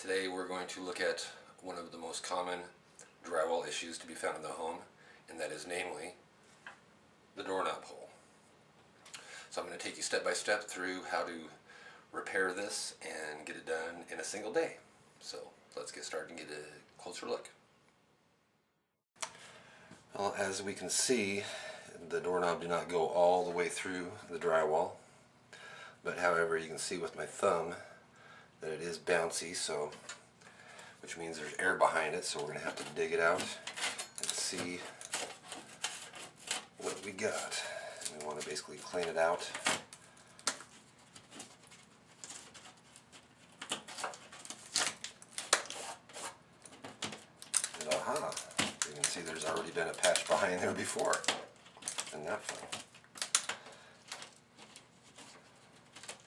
Today we're going to look at one of the most common drywall issues to be found in the home, and that is namely the doorknob hole. So I'm going to take you step by step through how to repair this and get it done in a single day. So let's get started and get a closer look. Well, as we can see, the doorknob did not go all the way through the drywall, but however you can see with my thumb that it is bouncy, so which means there's air behind it, so we're going to have to dig it out and see what we got. We want to basically clean it out. And aha! You can see there's already been a patch behind there before. Isn't that fun?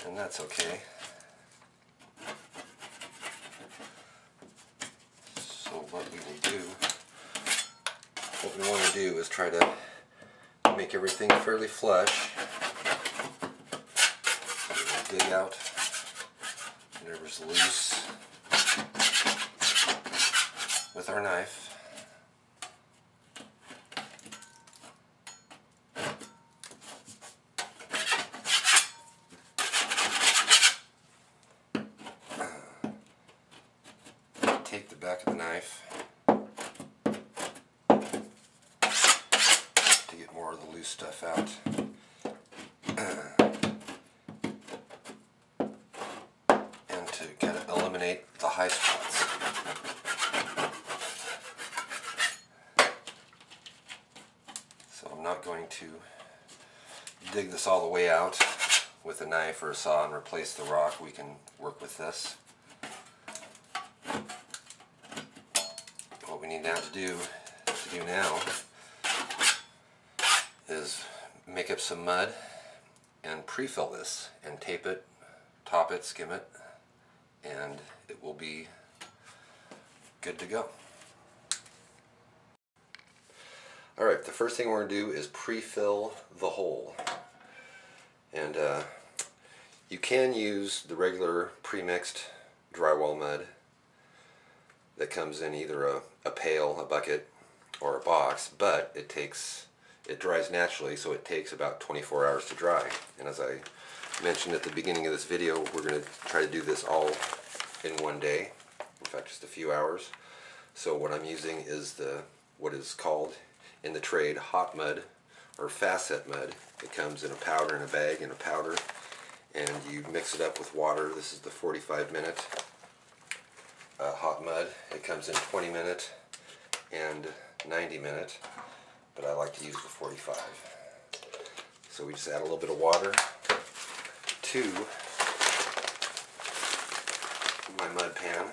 And that's okay. What we will do, what we want to do is try to make everything fairly flush. So we'll dig out whatever's loose with our knife. Take the back of the knife to get more of the loose stuff out. And to kind of eliminate the high spots. So I'm not going to dig this all the way out with a knife or a saw and replace the rock. We can work with this. What we need now to do now is make up some mud and pre-fill this and tape it, top it, skim it, and it will be good to go. Alright, the first thing we're going to do is pre-fill the hole. And you can use the regular pre-mixed drywall mud that comes in either a pail, a bucket, or a box, but it dries naturally, so it takes about 24 hours to dry. And as I mentioned at the beginning of this video, we're going to try to do this all in one day, in fact just a few hours. So what I'm using is what is called in the trade hot mud or facet mud. It comes in a powder, in a bag, in a powder, and you mix it up with water. This is the 45-minute hot mud. It comes in 20-minute and 90-minute, but I like to use the 45. So we just add a little bit of water to my mud pan.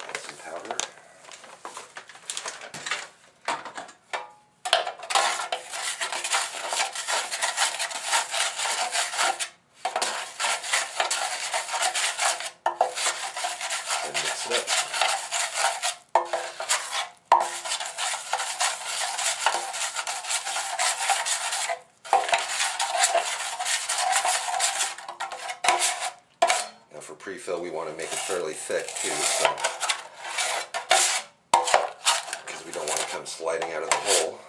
Add some powder. Mix it up. Now for pre-fill we want to make it fairly thick too, so because we don't want to come sliding out of the hole.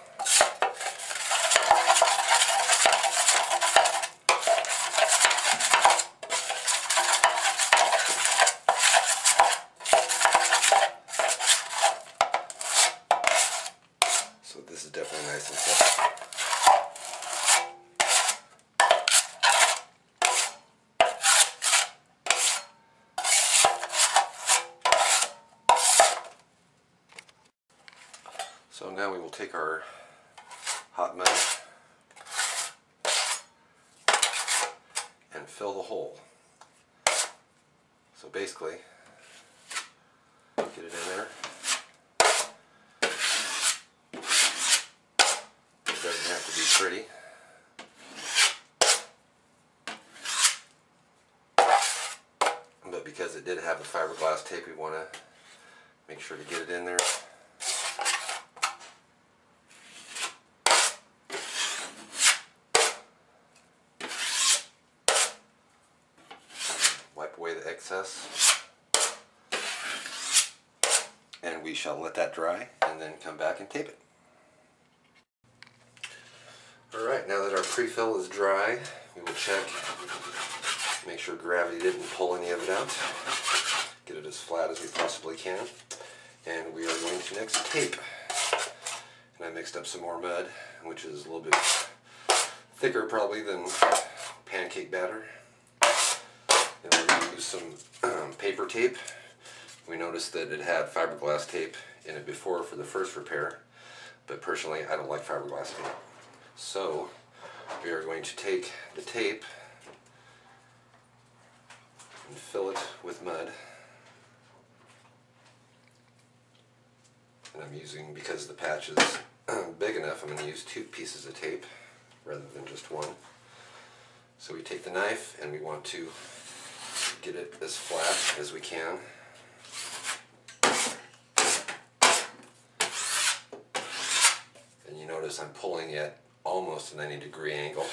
So this is definitely nice and thick. So now we will take our hot mud and fill the hole. So basically, get it in there. It doesn't have to be pretty. But because it did have the fiberglass tape, we want to make sure to get it in there. excess. And we shall let that dry and then come back and tape it. Alright, now that our pre-fill is dry, we will check, make sure gravity didn't pull any of it out. Get it as flat as we possibly can. And we are going to next tape. And I mixed up some more mud, which is a little bit thicker probably than pancake batter. And we're going to use some paper tape. We noticed that it had fiberglass tape in it before for the first repair, but personally I don't like fiberglass tape. So we are going to take the tape and fill it with mud. And I'm using, because the patch is big enough, I'm going to use 2 pieces of tape rather than just one. So we take the knife and we want to get it as flat as we can. And you notice I'm pulling at almost a 90-degree angle.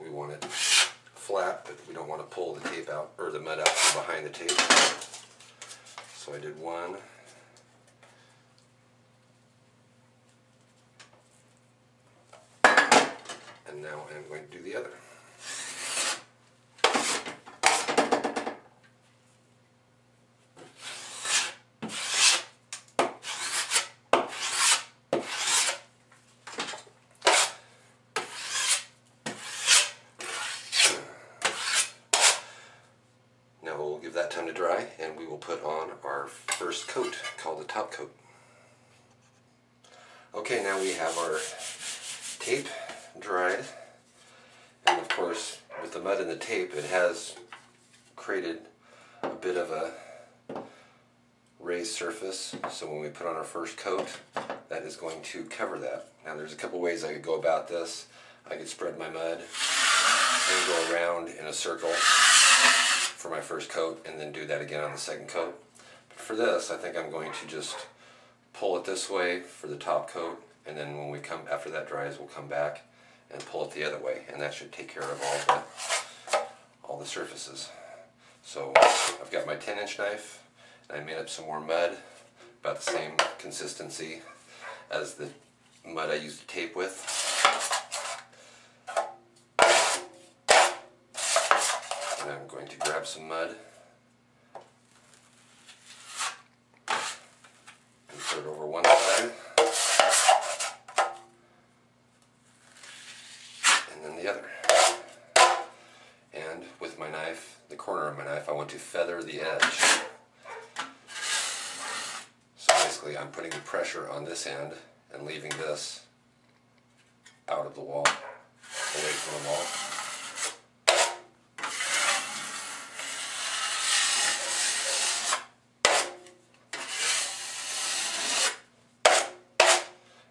We want it flat, but we don't want to pull the tape out, or the mud out from behind the tape. So I did one. And now I'm going to do the other. Now we'll give that time to dry, and we will put on our first coat, called the top coat. Okay, now we have our tape dried, and of course with the mud and the tape it has created a bit of a raised surface, so when we put on our first coat that is going to cover that. Now there's a couple ways I could go about this. I could spread my mud and go around in a circle for my first coat and then do that again on the second coat. But for this I think I'm going to just pull it this way for the top coat, and then when we come, after that dries, we'll come back and pull it the other way, and that should take care of all the surfaces. So I've got my 10-inch knife, and I made up some more mud, about the same consistency as the mud I used to tape with. And I'm going to grab some mud and put it over one side, and then the other. And with my knife, the corner of my knife, I want to feather the edge. So basically I'm putting the pressure on this end and leaving this out of the wall, away from the wall.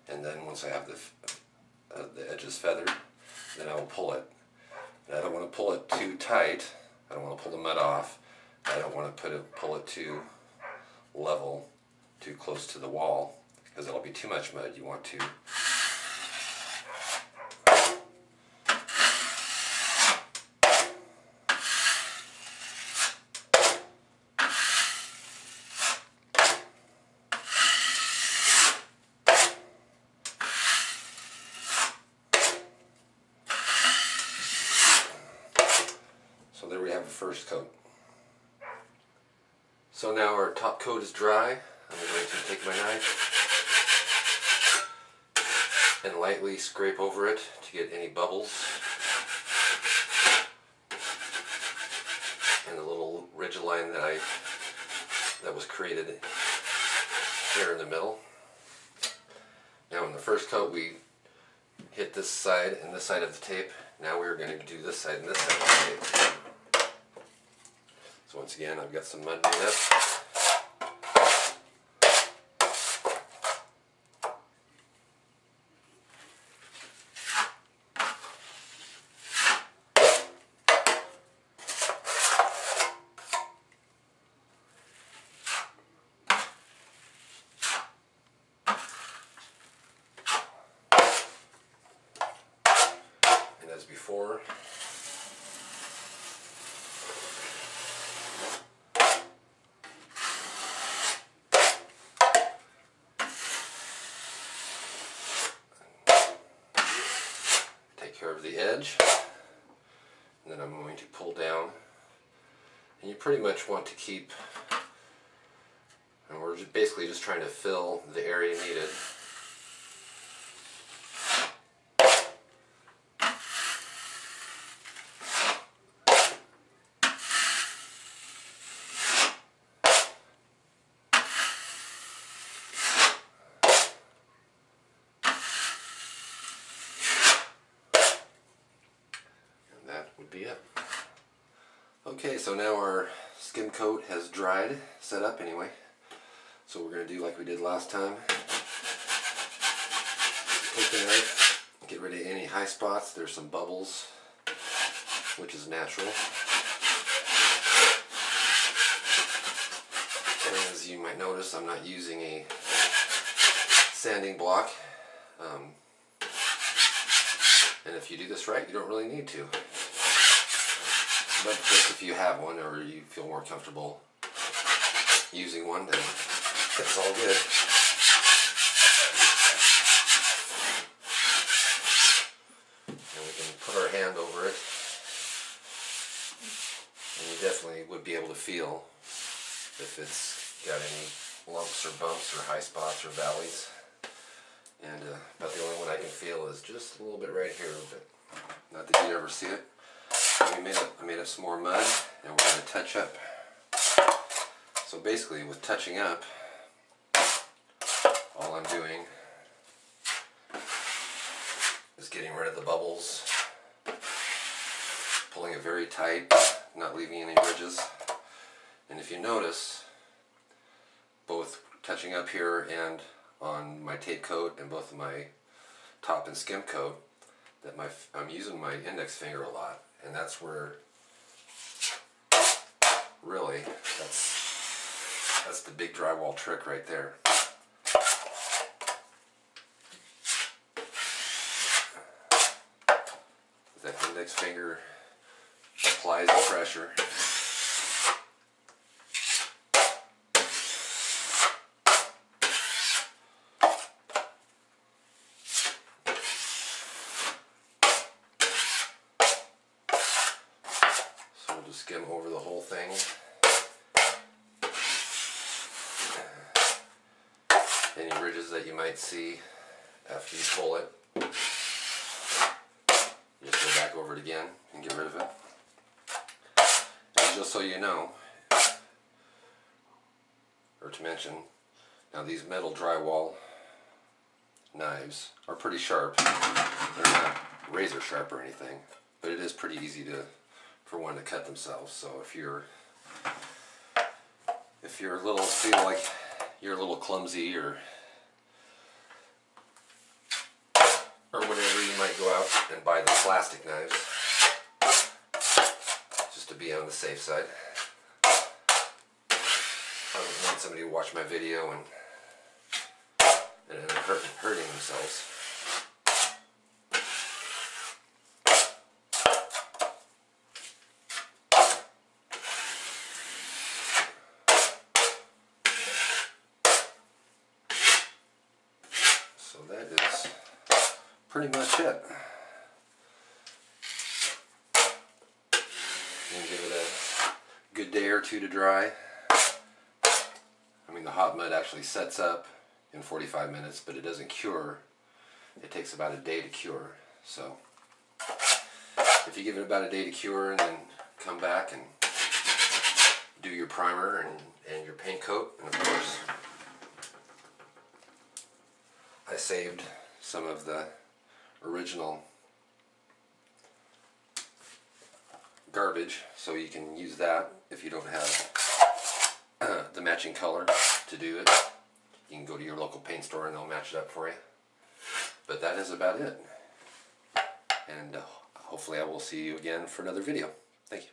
And then once I have the edges feathered, then I will pull it. And I don't want to pull it too tight. I don't want to pull the mud off. I don't want to pull it too level, too close to the wall, because it'll be too much mud. You want to So there we have the first coat. So now our top coat is dry. I'm going to take my knife and lightly scrape over it to get any bubbles and the little ridge line that was created here in the middle. Now in the first coat we hit this side and this side of the tape. Now we're going to do this side and this side of the tape. So once again, I've got some mud made up. And as before, care of the edge, and then I'm going to pull down, and you pretty much want to keep, and we're basically just trying to fill the area needed. Would be it. Okay, so now our skim coat has dried, set up anyway. So we're going to do like we did last time. Take the knife, get rid of any high spots. There's some bubbles, which is natural. And as you might notice, I'm not using a sanding block. And if you do this right, you don't really need to. But just if you have one or you feel more comfortable using one, then it's all good. And we can put our hand over it, and you definitely would be able to feel if it's got any lumps or bumps or high spots or valleys. And about the only one I can feel is just a little bit right here, but not that you'd ever see it. I made up some more mud, and we're going to touch up. So basically, with touching up, all I'm doing is getting rid of the bubbles, pulling it very tight, not leaving any ridges. And if you notice, both touching up here and on my tape coat and both of my top and skim coat, that I'm using my index finger a lot. And that's where, really, that's the big drywall trick right there. That index finger applies the pressure. Skim over the whole thing. Any ridges that you might see after you pull it, you just go back over it again and get rid of it. And just so you know, or to mention, now these metal drywall knives are pretty sharp. They're not razor sharp or anything, but it is pretty easy for one to cut themselves. So if you're feel like you're a little clumsy or whatever, you might go out and buy the plastic knives just to be on the safe side. I don't want somebody to watch my video and end up hurting themselves. So that is pretty much it. And give it a good day or two to dry. I mean, the hot mud actually sets up in 45 minutes, but it doesn't cure. It takes about a day to cure. So if you give it about a day to cure and then come back and do your primer and your paint coat, and of course I saved some of the original garbage, so you can use that if you don't have the matching color to do it. You can go to your local paint store and they'll match it up for you. But that is about it. And hopefully I will see you again for another video. Thank you.